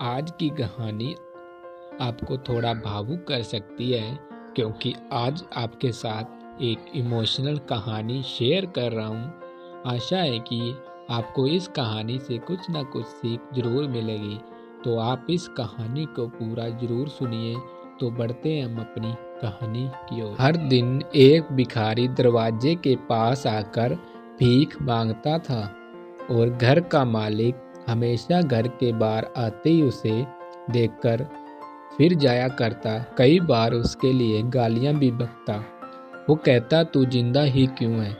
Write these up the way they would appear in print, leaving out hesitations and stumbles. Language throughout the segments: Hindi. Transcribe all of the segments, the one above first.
आज की कहानी आपको थोड़ा भावुक कर सकती है क्योंकि आज आपके साथ एक इमोशनल कहानी शेयर कर रहा हूँ। आशा है कि आपको इस कहानी से कुछ ना कुछ सीख ज़रूर मिलेगी। तो आप इस कहानी को पूरा ज़रूर सुनिए। तो बढ़ते हैं हम अपनी कहानी की ओर। हर दिन एक भिखारी दरवाजे के पास आकर भीख मांगता था और घर का मालिक हमेशा घर के बाहर आते ही उसे देखकर फिर जाया करता। कई बार उसके लिए गालियां भी बकता। वो कहता, तू जिंदा ही क्यों है?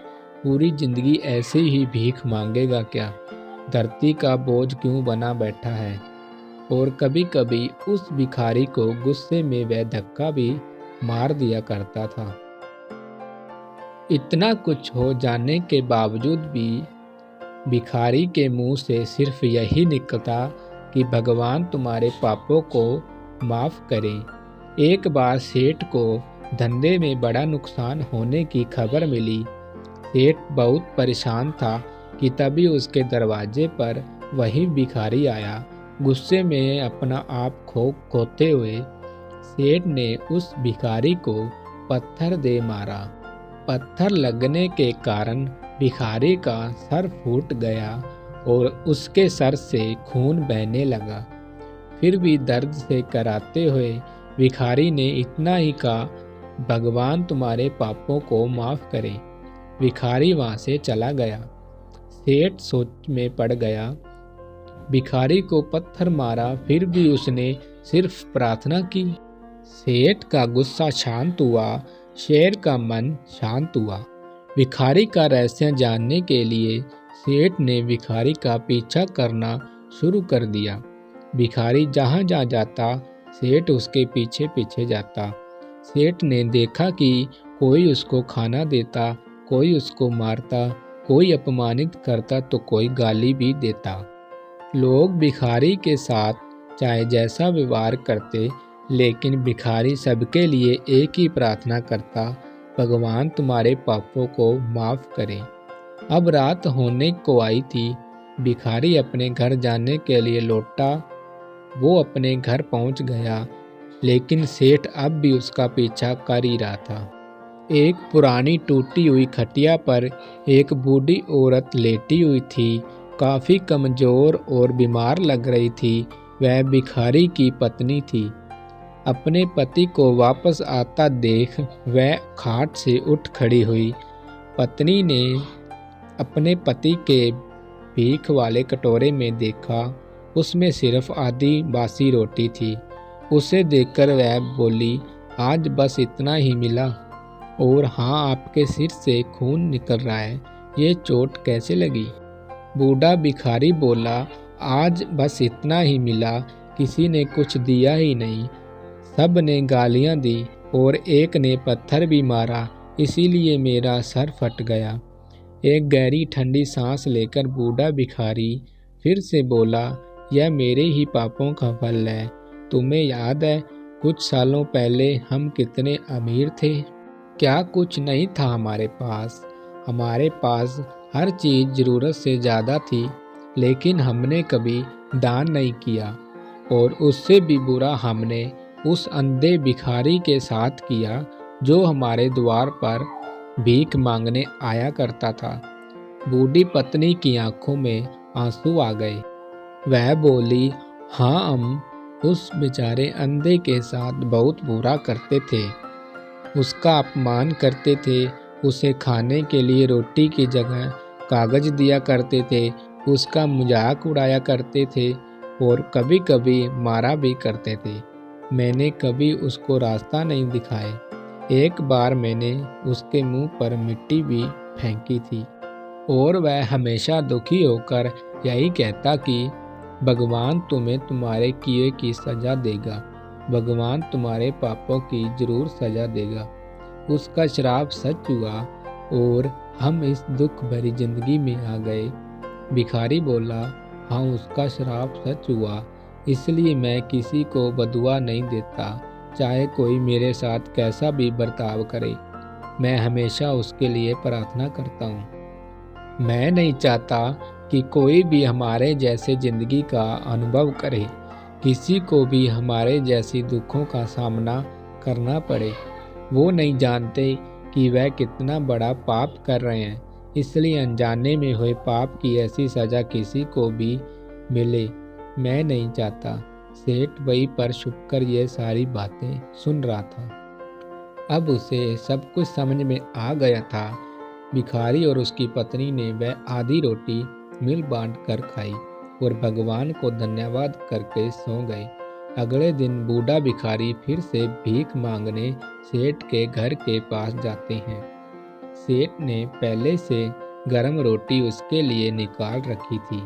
पूरी जिंदगी ऐसे ही भीख मांगेगा क्या? धरती का बोझ क्यों बना बैठा है? और कभी कभी उस भिखारी को गुस्से में वह धक्का भी मार दिया करता था। इतना कुछ हो जाने के बावजूद भी भिखारी के मुंह से सिर्फ यही निकलता कि भगवान तुम्हारे पापों को माफ़ करें। एक बार सेठ को धंधे में बड़ा नुकसान होने की खबर मिली। सेठ बहुत परेशान था कि तभी उसके दरवाजे पर वही भिखारी आया। गुस्से में अपना आप खोते हुए सेठ ने उस भिखारी को पत्थर दे मारा। पत्थर लगने के कारण भिखारी का सर फूट गया और उसके सर से खून बहने लगा। फिर भी दर्द से कराते हुए भिखारी ने इतना ही कहा, भगवान तुम्हारे पापों को माफ़ करें। भिखारी वहाँ से चला गया। सेठ सोच में पड़ गया। भिखारी को पत्थर मारा, फिर भी उसने सिर्फ प्रार्थना की। सेठ का गुस्सा शांत हुआ, शेर का मन शांत हुआ। भिखारी का रहस्य जानने के लिए सेठ ने भिखारी का पीछा करना शुरू कर दिया। भिखारी जहाँ जहाँ जाता सेठ उसके पीछे पीछे जाता। सेठ ने देखा कि कोई उसको खाना देता, कोई उसको मारता, कोई अपमानित करता तो कोई गाली भी देता। लोग भिखारी के साथ चाहे जैसा व्यवहार करते, लेकिन भिखारी सबके लिए एक ही प्रार्थना करता, भगवान तुम्हारे पापों को माफ़ करें। अब रात होने को आई थी। भिखारी अपने घर जाने के लिए लौटा। वो अपने घर पहुंच गया, लेकिन सेठ अब भी उसका पीछा कर ही रहा था। एक पुरानी टूटी हुई खटिया पर एक बूढ़ी औरत लेटी हुई थी। काफ़ी कमज़ोर और बीमार लग रही थी। वह भिखारी की पत्नी थी। अपने पति को वापस आता देख वह खाट से उठ खड़ी हुई। पत्नी ने अपने पति के भीख वाले कटोरे में देखा, उसमें सिर्फ आधी बासी रोटी थी। उसे देखकर वह बोली, आज बस इतना ही मिला? और हाँ, आपके सिर से खून निकल रहा है, ये चोट कैसे लगी? बूढ़ा भिखारी बोला, आज बस इतना ही मिला, किसी ने कुछ दिया ही नहीं। सब ने गालियां दी और एक ने पत्थर भी मारा, इसीलिए मेरा सर फट गया। एक गहरी ठंडी सांस लेकर बूढ़ा भिखारी फिर से बोला, यह मेरे ही पापों का फल है। तुम्हें याद है कुछ सालों पहले हम कितने अमीर थे? क्या कुछ नहीं था हमारे पास? हमारे पास हर चीज़ ज़रूरत से ज़्यादा थी, लेकिन हमने कभी दान नहीं किया। और उससे भी बुरा हमने उस अंधे भिखारी के साथ किया जो हमारे द्वार पर भीख मांगने आया करता था। बूढ़ी पत्नी की आंखों में आंसू आ गए। वह बोली, हाँ, हम उस बेचारे अंधे के साथ बहुत बुरा करते थे। उसका अपमान करते थे, उसे खाने के लिए रोटी की जगह कागज दिया करते थे, उसका मजाक उड़ाया करते थे और कभी कभी मारा भी करते थे। मैंने कभी उसको रास्ता नहीं दिखाए। एक बार मैंने उसके मुंह पर मिट्टी भी फेंकी थी और वह हमेशा दुखी होकर यही कहता कि भगवान तुम्हें तुम्हारे किए की सज़ा देगा, भगवान तुम्हारे पापों की ज़रूर सज़ा देगा। उसका श्राप सच हुआ और हम इस दुख भरी ज़िंदगी में आ गए। भिखारी बोला, हाँ, उसका श्राप सच हुआ, इसलिए मैं किसी को बदुआ नहीं देता, चाहे कोई मेरे साथ कैसा भी बर्ताव करे। मैं हमेशा उसके लिए प्रार्थना करता हूँ। मैं नहीं चाहता कि कोई भी हमारे जैसे ज़िंदगी का अनुभव करे। किसी को भी हमारे जैसी दुखों का सामना करना पड़े। वो नहीं जानते कि वह कितना बड़ा पाप कर रहे हैं, इसलिए अनजाने में हुए पाप की ऐसी सज़ा किसी को भी मिले मैं नहीं चाहता। सेठ वहीं पर छुपकर ये सारी बातें सुन रहा था। अब उसे सब कुछ समझ में आ गया था। भिखारी और उसकी पत्नी ने वह आधी रोटी मिल बांट कर खाई और भगवान को धन्यवाद करके सो गए। अगले दिन बूढ़ा भिखारी फिर से भीख मांगने सेठ के घर के पास जाते हैं। सेठ ने पहले से गरम रोटी उसके लिए निकाल रखी थी।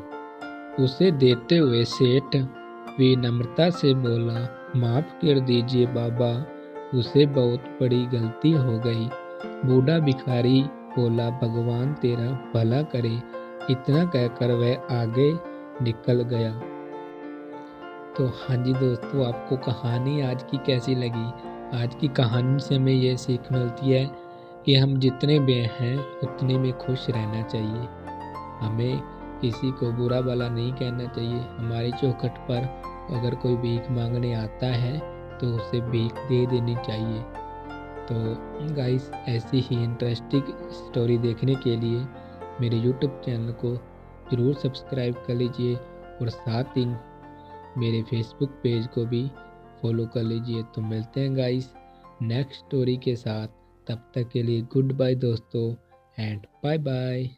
उसे देते हुए सेठ विनम्रता से बोला, माफ़ कर दीजिए बाबा, उसे बहुत बड़ी गलती हो गई। बूढ़ा भिखारी बोला, भगवान तेरा भला करे। इतना कहकर वह आगे निकल गया। तो हाँ जी दोस्तों, आपको कहानी आज की कैसी लगी? आज की कहानी से हमें ये सीख मिलती है कि हम जितने भी हैं उतने में खुश रहना चाहिए। हमें किसी को बुरा भला नहीं कहना चाहिए। हमारी चौखट पर अगर कोई भीख मांगने आता है तो उसे भीख दे देनी चाहिए। तो गाइस, ऐसी ही इंटरेस्टिंग स्टोरी देखने के लिए मेरे यूट्यूब चैनल को ज़रूर सब्सक्राइब कर लीजिए और साथ ही मेरे फेसबुक पेज को भी फॉलो कर लीजिए। तो मिलते हैं गाइस नेक्स्ट स्टोरी के साथ। तब तक के लिए गुड बाय दोस्तों एंड बाय बाय।